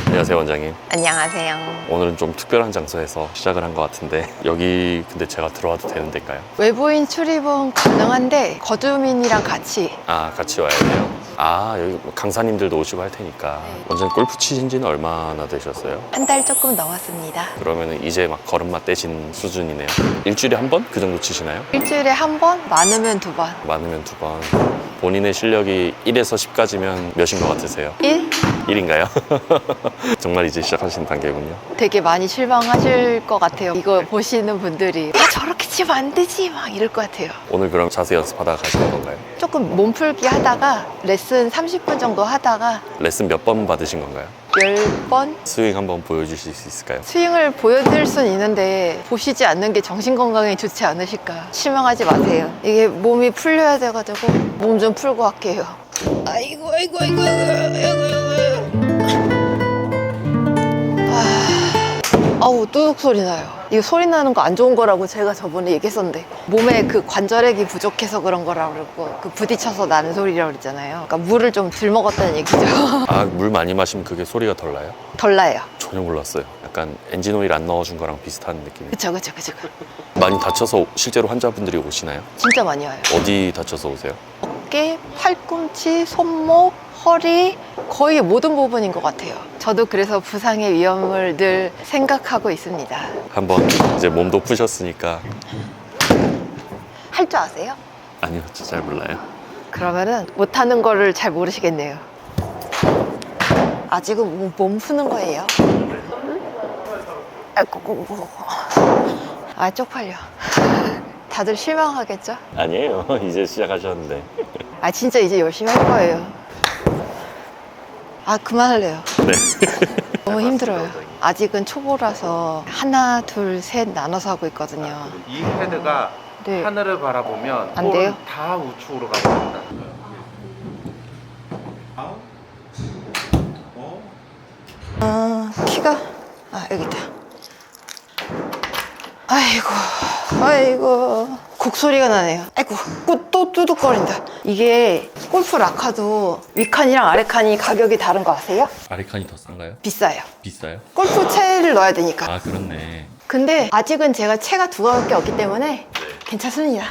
안녕하세요, 원장님. 안녕하세요. 오늘은 좀 특별한 장소에서 시작을 한 것 같은데 여기 근데 제가 들어와도 되는 데일까요? 외부인 출입은 가능한데 거주민이랑 같이. 아, 같이 와야 돼요? 아, 여기 뭐 강사님들도 오시고 할 테니까. 원장님 골프 치신 지는 얼마나 되셨어요? 한 달 조금 넘었습니다. 그러면은 이제 막 걸음마 떼신 수준이네요. 일주일에 한 번? 그 정도 치시나요? 일주일에 한 번, 많으면 두 번. 많으면 두 번. 본인의 실력이 1에서 10까지면 몇인 것 같으세요? 1? 1인가요? 정말 이제 시작하신 단계군요. 되게 많이 실망하실 것 같아요. 이거 보시는 분들이 야 저렇게 치면 안 되지 막 이럴 것 같아요. 오늘 그럼 자세 연습하다가 가시는 건가요? 조금 몸풀기 하다가 레슨 30분 정도 하다가 레슨 몇 번 받으신 건가요? 10번 스윙 한번 보여주실 수 있을까요? 스윙을 보여드릴 수는 있는데 보시지 않는 게 정신건강에 좋지 않으실까. 실망하지 마세요. 이게 몸이 풀려야 돼가지고 몸 좀 풀고 할게요. 아이고 아이고 아이고 아우 뚜둑 소리 나요. 이거 소리 나는 거 안 좋은 거라고 제가 저번에 얘기했었는데 몸에 그 관절액이 부족해서 그런 거라고 그러고 그 부딪혀서 나는 소리라고 그랬잖아요. 그러니까 물을 좀 덜 먹었다는 얘기죠. 아, 물 많이 마시면 그게 소리가 덜 나요? 덜 나요. 전혀 몰랐어요. 약간 엔진 오일 안 넣어준 거랑 비슷한 느낌. 그쵸. 많이 다쳐서 실제로 환자분들이 오시나요? 진짜 많이 와요. 어디 다쳐서 오세요? 어깨, 팔꿈치, 손목, 허리 거의 모든 부분인 것 같아요. 저도 그래서 부상의 위험을 늘 생각하고 있습니다. 한번 이제 몸도 푸셨으니까. 할 줄 아세요? 아니요, 저 잘 몰라요. 그러면은 못하는 거를 잘 모르시겠네요. 아직은 몸 푸는 거예요. 아이고, 아 쪽팔려. 다들 실망하겠죠? 아니에요. 이제 시작하셨는데. 아 진짜 이제 열심히 할 거예요. 아 그만할래요. 네. 너무 힘들어요. 아직은 초보라서 하나, 둘, 셋 나눠서 하고 있거든요. 이 헤드가 네. 하늘을 바라보면 안 돼요? 볼은 다 우측으로 가버린다. 키가 여기 있다. 아이고 곡소리가 나네요. 아이고 또 뚜둑거린다. 이게 골프 라카도 윗칸이랑 아래칸이 가격이 다른 거 아세요? 아리칸이 더 싼가요? 비싸요. 비싸요? 골프 채를 넣어야 되니까. 아, 그렇네. 근데 아직은 제가 채가 두 개밖에 없기 때문에 괜찮습니다.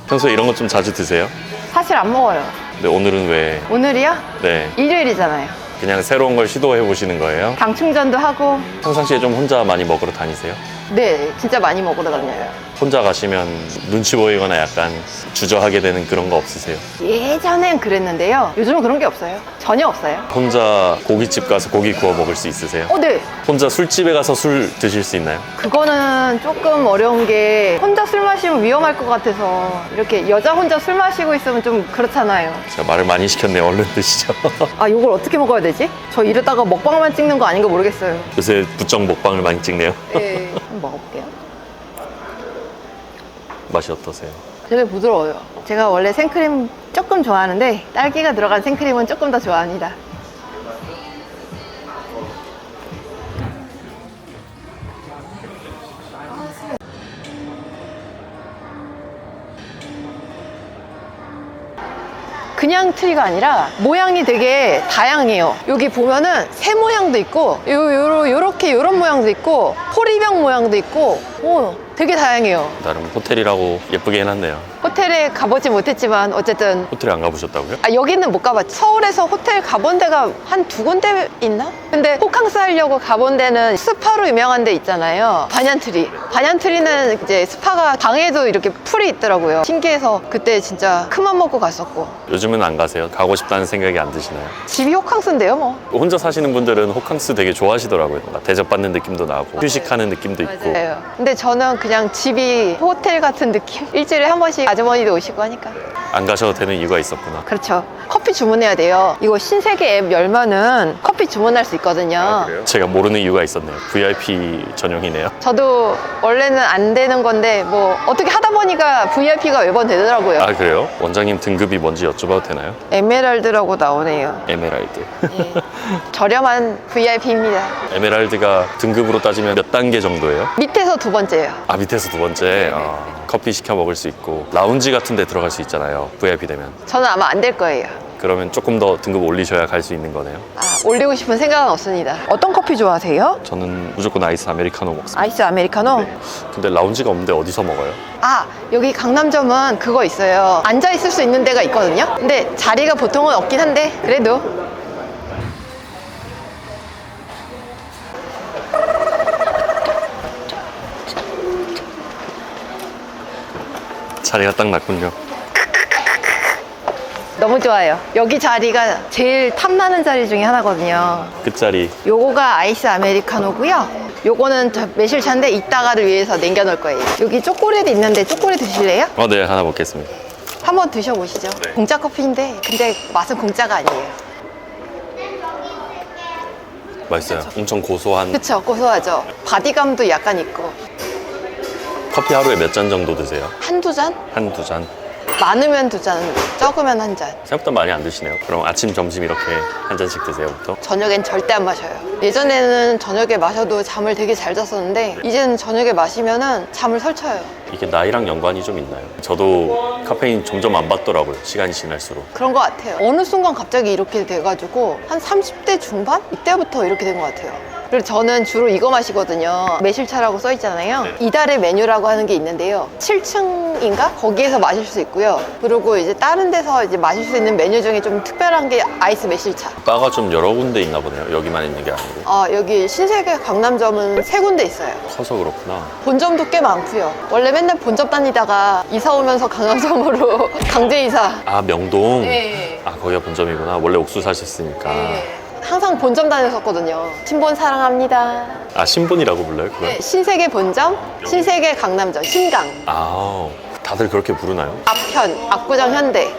평소에 이런 거 좀 자주 드세요? 사실 안 먹어요. 근데 오늘은 왜? 오늘이요? 네. 일요일이잖아요. 그냥 새로운 걸 시도해 보시는 거예요? 당 충전도 하고. 평상시에 좀 혼자 많이 먹으러 다니세요? 네, 진짜 많이 먹으러 다녀요. 혼자 가시면 눈치 보이거나 약간 주저하게 되는 그런 거 없으세요? 예전엔 그랬는데요. 요즘은 그런 게 없어요. 전혀 없어요. 혼자 고깃집 가서 고기 구워 먹을 수 있으세요? 네. 혼자 술집에 가서 술 드실 수 있나요? 그거는 조금 어려운 게 혼자 술 마시면 위험할 것 같아서 이렇게 여자 혼자 술 마시고 있으면 좀 그렇잖아요. 제가 말을 많이 시켰네요. 얼른 드시죠. 아, 이걸 어떻게 먹어야 되지? 저 이러다가 먹방만 찍는 거 아닌가 모르겠어요. 요새 부쩍 먹방을 많이 찍네요. 네. 한번 먹어볼게요. 맛이 어떠세요? 되게 부드러워요. 제가 원래 생크림 조금 좋아하는데 딸기가 들어간 생크림은 조금 더 좋아합니다. 그냥 트리가 아니라 모양이 되게 다양해요. 여기 보면은 새 모양도 있고 요렇게 요런 모양도 있고 호리병 모양도 있고 되게 다양해요. 나름 호텔이라고 예쁘게 해놨네요. 호텔에 가보지 못했지만 어쨌든 호텔에 안 가보셨다고요? 여기는 못 가봤죠. 서울에서 호텔 가본 데가 한 두 군데 있나? 근데 호캉스 하려고 가본 데는 스파로 유명한 데 있잖아요. 반얀트리는 이제 스파가 방에도 이렇게 풀이 있더라고요. 신기해서 그때 진짜 큰맘 먹고 갔었고. 요즘은 안 가세요? 가고 싶다는 생각이 안 드시나요? 집이 호캉스인데요 뭐. 혼자 사시는 분들은 호캉스 되게 좋아하시더라고요. 뭔가 대접받는 느낌도 나고 휴식하는 느낌도 있고. 맞아요. 근데 저는 그냥 집이 호텔 같은 느낌? 일주일에 한 번씩 아주머니도 오시고 하니까. 안 가셔도 되는 이유가 있었구나. 그렇죠. 커피 주문해야 돼요. 이거 신세계 앱 열면은 커피 커피 주문할 수 있거든요. 제가 모르는 이유가 있었네요. VIP 전용이네요. 저도 원래는 안 되는 건데 뭐 어떻게 하다 보니까 VIP가 매번 되더라고요. 아, 그래요? 원장님 등급이 뭔지 여쭤봐도 되나요? 에메랄드라고 나오네요. 에메랄드. 예. 저렴한 VIP입니다. 에메랄드가 등급으로 따지면 몇 단계 정도예요? 밑에서 두 번째예요. 아, 밑에서 두 번째. 커피 시켜 먹을 수 있고 라운지 같은 데 들어갈 수 있잖아요. VIP 되면. 저는 아마 안 될 거예요. 그러면 조금 더 등급 올리셔야 갈 수 있는 거네요. 아, 올리고 싶은 생각은 없습니다. 어떤 커피 좋아하세요? 저는 무조건 아이스 아메리카노 먹습니다. 아이스 아메리카노? 근데 라운지가 없는데 어디서 먹어요? 아, 여기 강남점은 그거 있어요. 앉아 있을 수 있는 데가 있거든요. 근데 자리가 보통은 없긴 한데 그래도 자리가 딱 맞군요. 너무 좋아요. 여기 자리가 제일 탐나는 자리 중에 하나거든요. 끝자리. 요거가 아이스 아메리카노고요. 요거는 저 매실차인데 이따가를 위해서 남겨놓을 거예요. 여기 초콜릿 있는데 초콜릿 드실래요? 네, 하나 먹겠습니다. 한번 드셔보시죠. 네. 공짜 커피인데 근데 맛은 공짜가 아니에요. 맛있어요. 엄청 고소한. 그쵸? 고소하죠? 바디감도 약간 있고. 커피 하루에 몇 잔 정도 드세요? 한두 잔? 한두 잔? 많으면 두 잔, 적으면 한 잔. 생각보다 많이 안 드시네요. 그럼 아침, 점심 이렇게 한 잔씩 드세요, 보통? 저녁엔 절대 안 마셔요. 예전에는 저녁에 마셔도 잠을 되게 잘 잤었는데 이제는 저녁에 마시면은 잠을 설쳐요. 이게 나이랑 연관이 좀 있나요? 저도 카페인 점점 안 받더라고요. 시간이 지날수록. 그런 것 같아요. 어느 순간 갑자기 이렇게 돼가지고 한 30대 중반? 이때부터 이렇게 된 것 같아요. 그리고 저는 주로 이거 마시거든요. 매실차라고 써있잖아요. 이달의 메뉴라고 하는 게 있는데요. 7층인가? 거기에서 마실 수 있고요. 그리고 이제 다른 데서 이제 마실 수 있는 메뉴 중에 좀 특별한 게 아이스 매실차. 바가 좀 여러 군데 있나 보네요. 여기만 있는 게 아니고. 아, 여기 신세계 강남점은 3군데 있어요. 커서 그렇구나. 본점도 꽤 많고요. 원래 맨날 본점 다니다가 이사 오면서 강남점으로 강제 이사. 아, 명동? 네. 아, 거기가 본점이구나. 원래 옥수 사셨으니까. 항상 본점 다녔었거든요. 신본 사랑합니다. 아, 신분이라고 불러요, 그걸? 네, 신세계 본점, 신세계 강남점, 신강. 아, 다들 그렇게 부르나요? 앞현, 압구정 현대.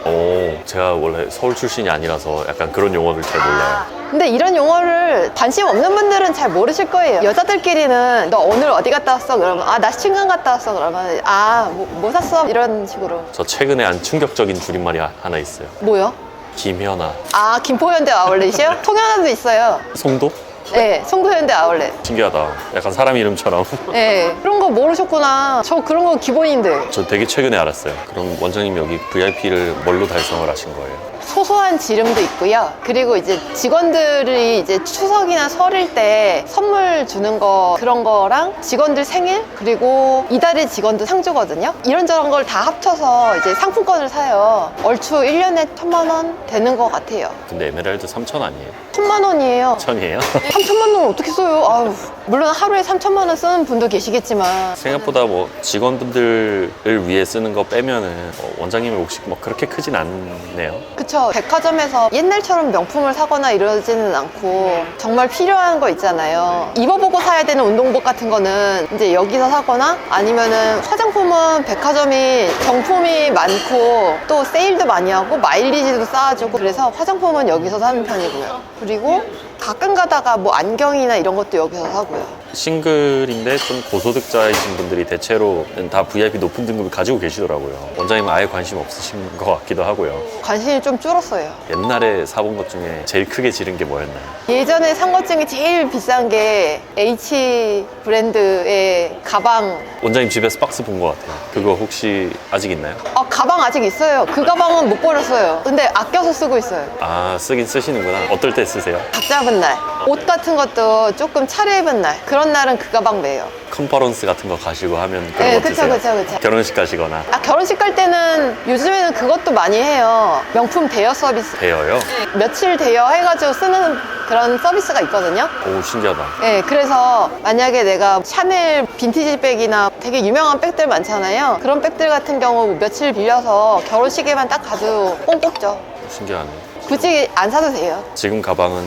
제가 원래 서울 출신이 아니라서 약간 그런 용어를 잘 몰라요. 근데 이런 용어를 관심 없는 분들은 잘 모르실 거예요. 여자들끼리는 너 오늘 어디 갔다 왔어? 그러면 아, 나 신강 갔다 왔어. 그러면 아, 뭐 샀어? 이런 식으로. 저 최근에 한 충격적인 줄임말이 하나 있어요. 뭐요? 김현아. 아, 김포현대 아울렛이요? 통현아도 있어요. 송도? 네, 송도현대 아울렛. 신기하다. 약간 사람 이름처럼. 네, 그런 거 모르셨구나. 저 그런 거 기본인데. 저 되게 최근에 알았어요. 그럼 원장님 여기 VIP를 뭘로 달성을 하신 거예요? 소소한 지름도 있고요. 그리고 이제 직원들이 이제 추석이나 설일 때 선물 주는 거 그런 거랑 직원들 생일 그리고 이달의 직원도 상 주거든요. 이런저런 걸 다 합쳐서 이제 상품권을 사요. 얼추 1년에 1,000만 원 되는 것 같아요. 근데 에메랄드 3,000 아니에요? 1,000만 원이에요. 1,000이에요? 3,000만 원 어떻게 써요? 아유, 물론 하루에 3,000만 원 쓰는 분도 계시겠지만 생각보다 뭐 직원분들을 위해 쓰는 거 빼면은 원장님의 몫이 뭐 그렇게 크진 않네요. 그쵸. 백화점에서 옛날처럼 명품을 사거나 이러지는 않고 정말 필요한 거 있잖아요. 입어보고 사야 되는 운동복 같은 거는 이제 여기서 사거나 아니면은 화장품은 백화점이 정품이 많고 또 세일도 많이 하고 마일리지도 쌓아주고 그래서 화장품은 여기서 사는 편이고요. 그리고 가끔 가다가 뭐 안경이나 이런 것도 여기서 사고요. 싱글인데 좀 고소득자이신 분들이 대체로는 다 VIP 높은 등급을 가지고 계시더라고요. 원장님은 아예 관심 없으신 것 같기도 하고요. 관심이 좀 줄었어요. 옛날에 사본 것 중에 제일 크게 지른 게 뭐였나요? 예전에 산 것 중에 제일 비싼 게 H 브랜드의 가방. 원장님 집에서 박스 본 것 같아요. 그거 혹시 아직 있나요? 가방 아직 있어요. 그 가방은 못 버렸어요. 근데 아껴서 쓰고 있어요. 아, 쓰긴 쓰시는구나. 어떨 때 쓰세요? 각 잡은 날. 옷 같은 것도 조금 차려입은 날. 그런 날은 그 가방 매요. 컨퍼런스 같은 거 가시고 하면 그런 네, 거 그쵸, 드세요? 그쵸, 그쵸. 결혼식 가시거나. 결혼식 갈 때는 요즘에는 그것도 많이 해요. 명품 대여 서비스. 대여요? 며칠 대여해가지고 쓰는 그런 서비스가 있거든요. 오, 신기하다. 네, 그래서 만약에 내가 샤넬 빈티지 백이나 되게 유명한 백들 많잖아요. 그런 백들 같은 경우 며칠 빌려서 결혼식에만 딱 가지고 뽕 뽑죠. 신기하네. 굳이 안 사도 돼요. 지금 가방은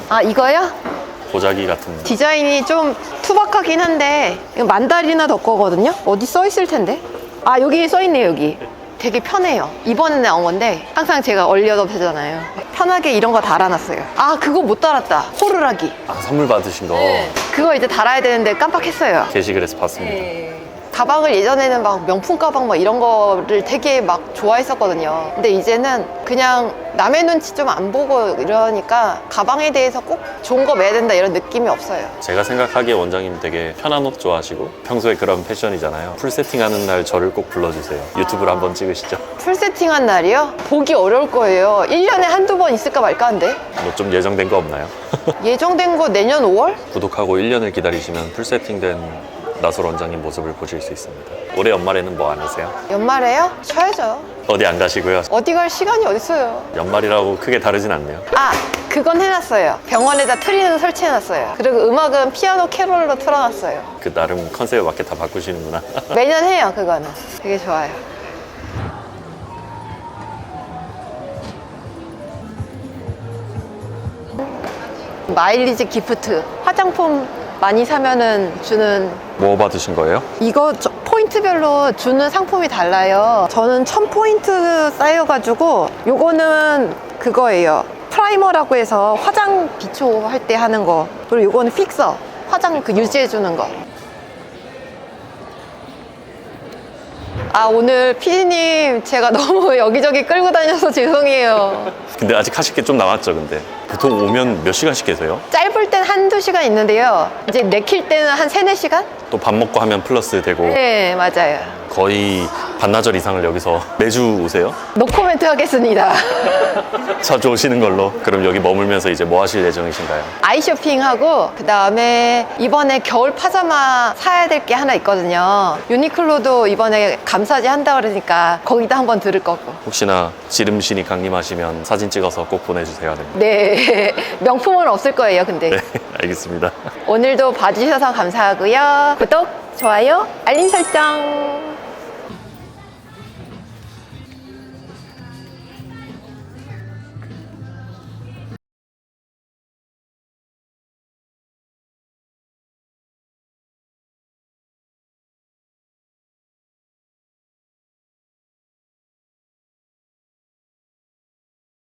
아, 이거요? 보자기 같은. 디자인이 좀 투박하긴 한데 이거 만다리나 더 거거든요? 어디 써 있을 텐데? 아, 여기 써 있네요, 여기. 되게 편해요. 이번에 나온 건데 항상 제가 얼리어답 하잖아요. 편하게 이런 거 달아놨어요. 아, 그거 못 달았다. 호루라기. 아, 선물 받으신 거 그거 이제 달아야 되는데 깜빡했어요. 게시글에서 봤습니다. 가방을 예전에는 막 명품 가방 막 이런 거를 되게 막 좋아했었거든요. 근데 이제는 그냥 남의 눈치 좀 안 보고 이러니까 가방에 대해서 꼭 좋은 거 매야 된다 이런 느낌이 없어요. 제가 생각하기에 원장님 되게 편한 옷 좋아하시고 평소에 그런 패션이잖아요. 풀 세팅하는 날 저를 꼭 불러주세요. 유튜브를 한번 찍으시죠. 풀 세팅한 날이요? 보기 어려울 거예요. 1년에 한두 번 있을까 말까 한데. 뭐 좀 예정된 거 없나요? 예정된 거 내년 5월? 구독하고 1년을 기다리시면 풀 세팅된 나솔 원장님 모습을 보실 수 있습니다. 올해 연말에는 뭐 안 하세요? 연말에요? 쉬어야죠. 어디 안 가시고요? 어디 갈 시간이 어딨어요. 연말이라고 크게 다르진 않네요. 아, 그건 해놨어요. 병원에다 트리는 설치해놨어요. 그리고 음악은 피아노 캐롤로 틀어놨어요. 그 나름 컨셉에 맞게 다 바꾸시는구나. 매년 해요, 그거는. 되게 좋아요. 마일리지 기프트. 화장품 많이 사면은 주는 뭐 받으신 거예요? 이거 포인트별로 주는 상품이 달라요. 저는 1000포인트 쌓여가지고 요거는 그거예요. 프라이머라고 해서 화장 기초할 때 하는 거. 그리고 요거는 픽서. 화장 그 유지해주는 거. 아, 오늘 피디님 제가 너무 여기저기 끌고 다녀서 죄송해요. 근데 아직 하실 게 좀 남았죠, 근데? 보통 오면 몇 시간씩 계세요? 짧을 땐 한두 시간 있는데요. 이제 내킬 때는 한 3-4시간? 또 밥 먹고 하면 플러스 되고 네, 맞아요. 거의 반나절 이상을 여기서 매주 오세요? 노코멘트 하겠습니다. 자주 오시는 걸로. 그럼 여기 머물면서 이제 뭐 하실 예정이신가요? 아이 쇼핑하고 그 다음에 이번에 겨울 파자마 사야 될 게 하나 있거든요. 유니클로도 이번에 감사지 한다 그러니까 거기다 한번 들을 거고. 혹시나 지름신이 강림하시면 사진 찍어서 꼭 보내주세요. 네. 명품은 없을 거예요, 근데. 네, 알겠습니다. 오늘도 봐주셔서 감사하고요. 구독, 좋아요, 알림 설정.